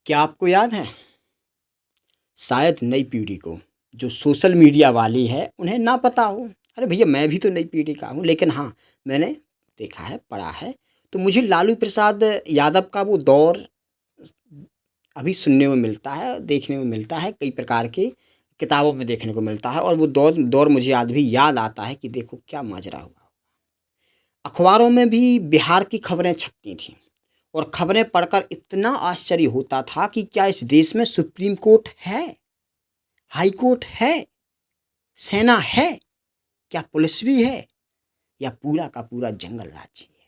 क्या आपको याद है? शायद नई पीढ़ी को जो सोशल मीडिया वाली है उन्हें ना पता हो। अरे भैया, मैं भी तो नई पीढ़ी का हूँ, लेकिन हाँ, मैंने देखा है, पढ़ा है। तो मुझे लालू प्रसाद यादव का वो दौर अभी सुनने में मिलता है, देखने में मिलता है, कई प्रकार की किताबों में देखने को मिलता है। और वो दौर दौर मुझे आज भी याद आता है कि देखो क्या माजरा हुआ। अखबारों में भी बिहार की खबरें छपती थीं और खबरें पढ़कर इतना आश्चर्य होता था कि क्या इस देश में सुप्रीम कोर्ट है, हाई कोर्ट है, सेना है, क्या पुलिस भी है, या पूरा का पूरा जंगल राज ही है।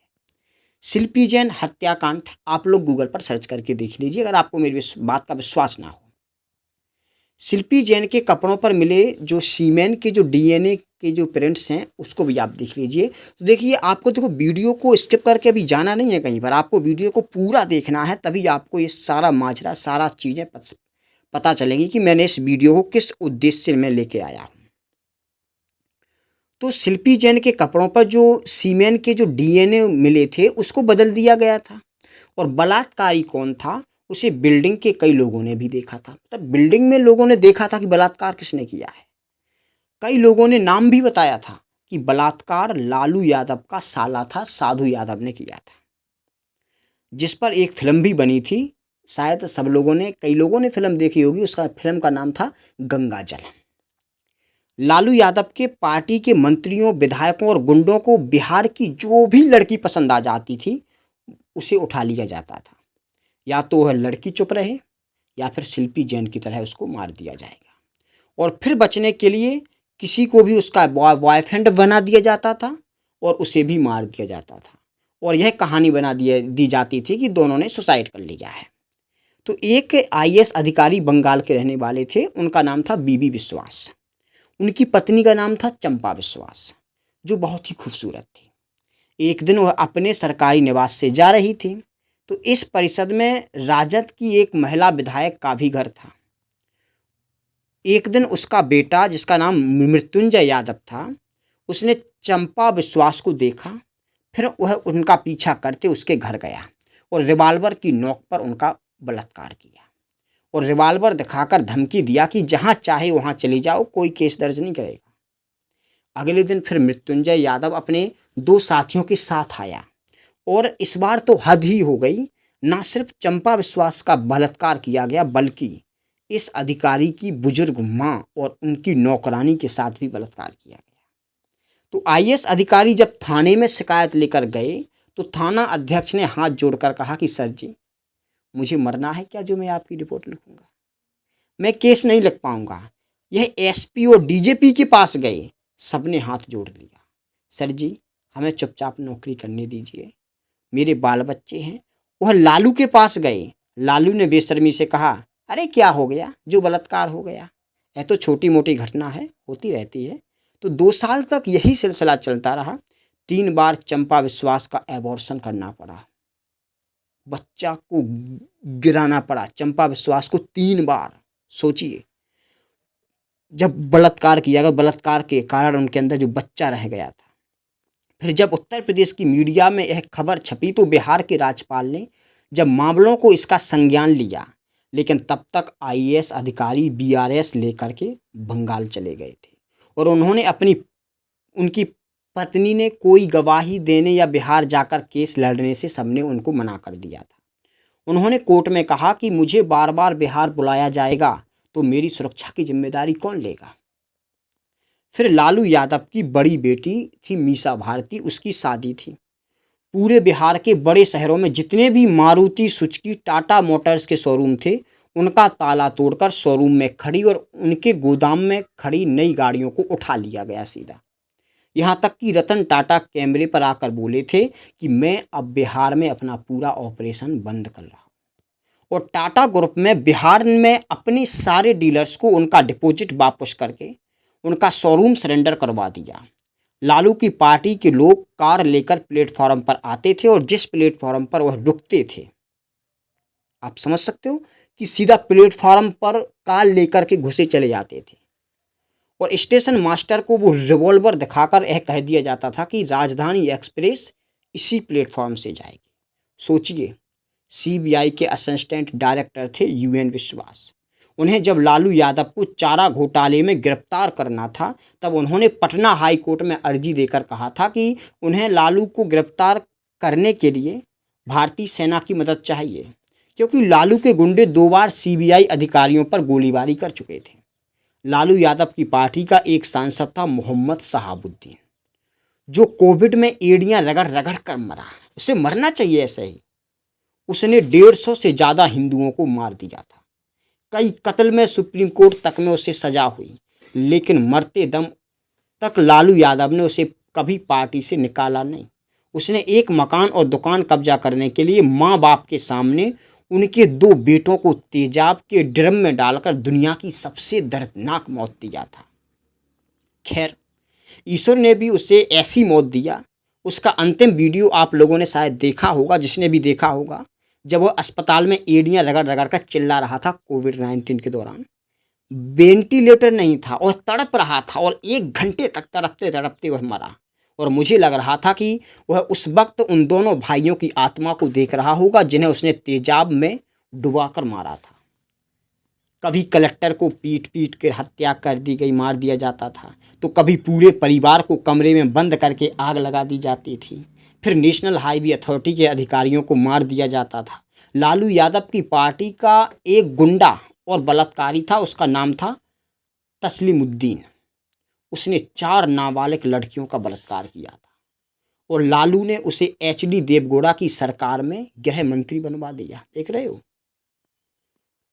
शिल्पी जैन हत्याकांड आप लोग गूगल पर सर्च करके देख लीजिए, अगर आपको मेरी बात का विश्वास ना हो। शिल्पी जैन के कपड़ों पर मिले जो सीमेन के जो डीएनए के जो प्रिंट्स हैं उसको भी आप देख लीजिए। तो देखिए, आपको देखो वीडियो को स्किप करके अभी जाना नहीं है कहीं पर, आपको वीडियो को पूरा देखना है, तभी आपको ये सारा माजरा, सारा चीज़ें पता चलेंगी कि मैंने इस वीडियो को किस उद्देश्य में लेके आया हूँ। तो शिल्पी जैन के कपड़ों पर जो सीमेन के जो डीएनए मिले थे उसको बदल दिया गया था। और बलात्कारी कौन था उसे बिल्डिंग के कई लोगों ने भी देखा था। मतलब बिल्डिंग में लोगों ने देखा था कि बलात्कार किसने किया है। कई लोगों ने नाम भी बताया था कि बलात्कार लालू यादव का साला था, साधु यादव ने किया था, जिस पर एक फिल्म भी बनी थी। शायद सब लोगों ने, कई लोगों ने फिल्म देखी होगी। उसका फिल्म का नाम था गंगा जल। लालू यादव के पार्टी के मंत्रियों, विधायकों और गुंडों को बिहार की जो भी लड़की पसंद आ जाती थी उसे उठा लिया जाता था। या तो वह लड़की चुप रहे या फिर शिल्पी जैन की तरह उसको मार दिया जाएगा। और फिर बचने के लिए किसी को भी उसका बॉयफ्रेंड बना दिया जाता था और उसे भी मार दिया जाता था। और यह कहानी बना दी जाती थी कि दोनों ने सुसाइड कर लिया है। तो एक आईएएस अधिकारी बंगाल के रहने वाले थे, उनका नाम था बीबी विश्वास। उनकी पत्नी का नाम था चंपा विश्वास, जो बहुत ही खूबसूरत थी। एक दिन वह अपने सरकारी निवास से जा रही थी, तो इस परिषद में राजद की एक महिला विधायक का भी घर था। एक दिन उसका बेटा, जिसका नाम मृत्युंजय यादव था, उसने चंपा विश्वास को देखा। फिर वह उनका पीछा करते उसके घर गया और रिवाल्वर की नोक पर उनका बलात्कार किया और रिवाल्वर दिखाकर धमकी दिया कि जहां चाहे वहां चली जाओ, कोई केस दर्ज नहीं करेगा। अगले दिन फिर मृत्युंजय यादव अपने दो साथियों के साथ आया और इस बार तो हद ही हो गई। ना सिर्फ चंपा विश्वास का बलात्कार किया गया, बल्कि इस अधिकारी की बुजुर्ग मां और उनकी नौकरानी के साथ भी बलात्कार किया गया। तो आईएएस अधिकारी जब थाने में शिकायत लेकर गए तो थाना अध्यक्ष ने हाथ जोड़कर कहा कि सर जी, मुझे मरना है क्या जो मैं आपकी रिपोर्ट लिखूंगा? मैं केस नहीं लिख पाऊंगा। यह एसपी और डीजीपी के पास गए, सबने हाथ जोड़ लिया। सर जी, हमें चुपचाप नौकरी करने दीजिए, मेरे बाल बच्चे हैं। वह लालू के पास गए। लालू ने बेशर्मी से कहा, अरे क्या हो गया, जो बलात्कार हो गया, यह तो छोटी मोटी घटना है, होती रहती है। तो 2 साल तक यही सिलसिला चलता रहा। 3 बार चंपा विश्वास का एबॉर्शन करना पड़ा, बच्चा को गिराना पड़ा चंपा विश्वास को 3 बार। सोचिए, जब बलात्कार किया गया, बलात्कार के कारण उनके अंदर जो बच्चा रह गया था। फिर जब उत्तर प्रदेश की मीडिया में यह खबर छपी तो बिहार के राज्यपाल ने जब मामलों को इसका संज्ञान लिया, लेकिन तब तक आईएएस अधिकारी बीआरएस लेकर के बंगाल चले गए थे और उनकी पत्नी ने कोई गवाही देने या बिहार जाकर केस लड़ने से सबने उनको मना कर दिया था। उन्होंने कोर्ट में कहा कि मुझे बार बार बिहार बुलाया जाएगा तो मेरी सुरक्षा की जिम्मेदारी कौन लेगा? फिर लालू यादव की बड़ी बेटी थी मीसा भारती, उसकी शादी थी। पूरे बिहार के बड़े शहरों में जितने भी मारुति, सुजुकी, टाटा मोटर्स के शोरूम थे, उनका ताला तोड़कर शोरूम में खड़ी और उनके गोदाम में खड़ी नई गाड़ियों को उठा लिया गया सीधा। यहाँ तक कि रतन टाटा कैमरे पर आकर बोले थे कि मैं अब बिहार में अपना पूरा ऑपरेशन बंद कर रहा हूँ। और टाटा ग्रुप में बिहार में अपने सारे डीलर्स को उनका डिपॉजिट वापस करके उनका शोरूम सरेंडर करवा दिया। लालू की पार्टी के लोग कार लेकर प्लेटफॉर्म पर आते थे और जिस प्लेटफॉर्म पर वह रुकते थे, आप समझ सकते हो कि सीधा प्लेटफॉर्म पर कार लेकर के घुसे चले जाते थे। और स्टेशन मास्टर को वो रिवॉल्वर दिखाकर यह कह दिया जाता था कि राजधानी एक्सप्रेस इसी प्लेटफॉर्म से जाएगी। सोचिए, सीबीआई के असिस्टेंट डायरेक्टर थे यूएन विश्वास। उन्हें जब लालू यादव को चारा घोटाले में गिरफ्तार करना था तब उन्होंने पटना हाई कोर्ट में अर्जी देकर कहा था कि उन्हें लालू को गिरफ्तार करने के लिए भारतीय सेना की मदद चाहिए, क्योंकि लालू के गुंडे 2 बार सीबीआई अधिकारियों पर गोलीबारी कर चुके थे। लालू यादव की पार्टी का एक सांसद था मोहम्मद शहाबुद्दीन, जो कोविड में एड़ियां रगड़ रगड़ कर मरा। उसे मरना चाहिए ऐसे ही। उसने 150 से ज़्यादा हिंदुओं को मार दिया था। कई कत्ल में सुप्रीम कोर्ट तक में उसे सजा हुई, लेकिन मरते दम तक लालू यादव ने उसे कभी पार्टी से निकाला नहीं। उसने एक मकान और दुकान कब्जा करने के लिए माँ बाप के सामने उनके 2 बेटों को तेजाब के ड्रम में डालकर दुनिया की सबसे दर्दनाक मौत दिया था। खैर, ईश्वर ने भी उसे ऐसी मौत दिया। उसका अंतिम वीडियो आप लोगों ने शायद देखा होगा, जिसने भी देखा होगा, जब वह अस्पताल में एड़ियां रगड़ रगड़ कर चिल्ला रहा था कोविड-19 के दौरान। वेंटिलेटर नहीं था और तड़प रहा था और 1 घंटे तक तड़पते तड़पते वह मरा। और मुझे लग रहा था कि वह उस वक्त उन दोनों भाइयों की आत्मा को देख रहा होगा जिन्हें उसने तेजाब में डुबाकर मारा था। कभी कलेक्टर को पीट पीट कर हत्या कर दी गई, मार दिया जाता था, तो कभी पूरे परिवार को कमरे में बंद करके आग लगा दी जाती थी। फिर नेशनल हाईवे अथॉरिटी के अधिकारियों को मार दिया जाता था। लालू यादव की पार्टी का एक गुंडा और बलात्कारी था, उसका नाम था तस्लीमुद्दीन। उसने 4 नाबालिग लड़कियों का बलात्कार किया था और लालू ने उसे एचडी देवगौड़ा की सरकार में गृह मंत्री बनवा दिया। देख रहे हो,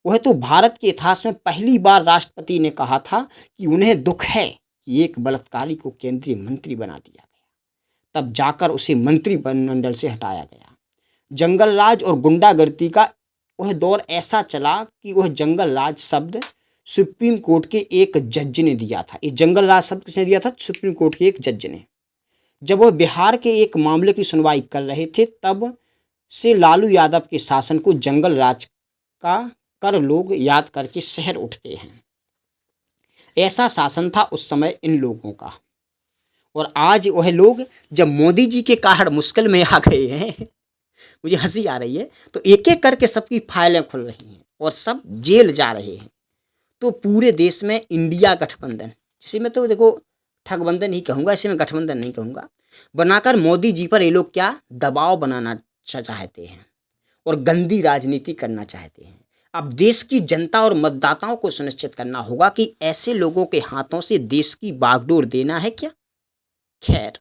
वह तो भारत के इतिहास में पहली बार राष्ट्रपति ने कहा था कि उन्हें दुख है कि एक बलात्कारी को केंद्रीय मंत्री बना दिया गया। तब जाकर उसे मंत्रिमंडल से हटाया गया। जंगल राज और गुंडागर्दी का वह दौर ऐसा चला कि वह जंगल राज शब्द सुप्रीम कोर्ट के एक जज ने दिया था। ये जंगल राज शब्द किसने दिया था? सुप्रीम कोर्ट के एक जज ने। जब वह बिहार के एक मामले की सुनवाई कर रहे थे तब से लालू यादव के शासन को जंगल राज का कर लोग याद करके शहर उठते हैं। ऐसा शासन था उस समय इन लोगों का। और आज वह लोग जब मोदी जी के कारण मुश्किल में आ गए हैं, मुझे हंसी आ रही है, तो एक एक करके सबकी फाइलें खुल रही हैं और सब जेल जा रहे हैं। तो पूरे देश में इंडिया गठबंधन, जिसे मैं तो देखो ठगबंधन ही कहूँगा, इसे मैं गठबंधन नहीं कहूँगा, बनाकर मोदी जी पर ये लोग क्या दबाव बनाना चाहते हैं और गंदी राजनीति करना चाहते हैं। अब देश की जनता और मतदाताओं को सुनिश्चित करना होगा कि ऐसे लोगों के हाथों से देश की बागडोर देना है क्या? खैर,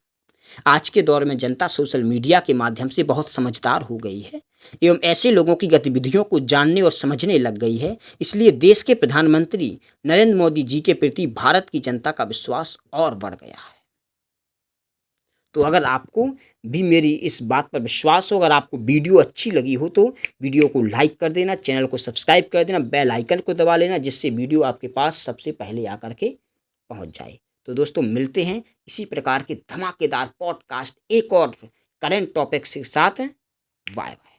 आज के दौर में जनता सोशल मीडिया के माध्यम से बहुत समझदार हो गई है एवं ऐसे लोगों की गतिविधियों को जानने और समझने लग गई है। इसलिए देश के प्रधानमंत्री नरेंद्र मोदी जी के प्रति भारत की जनता का विश्वास और बढ़ गया है। तो अगर आपको भी मेरी इस बात पर विश्वास हो, अगर आपको वीडियो अच्छी लगी हो तो वीडियो को लाइक कर देना, चैनल को सब्सक्राइब कर देना, बेल आइकन को दबा लेना, जिससे वीडियो आपके पास सबसे पहले आकर के पहुंच जाए। तो दोस्तों, मिलते हैं इसी प्रकार के धमाकेदार पॉडकास्ट एक और करंट टॉपिक्स के साथ। Bye bye.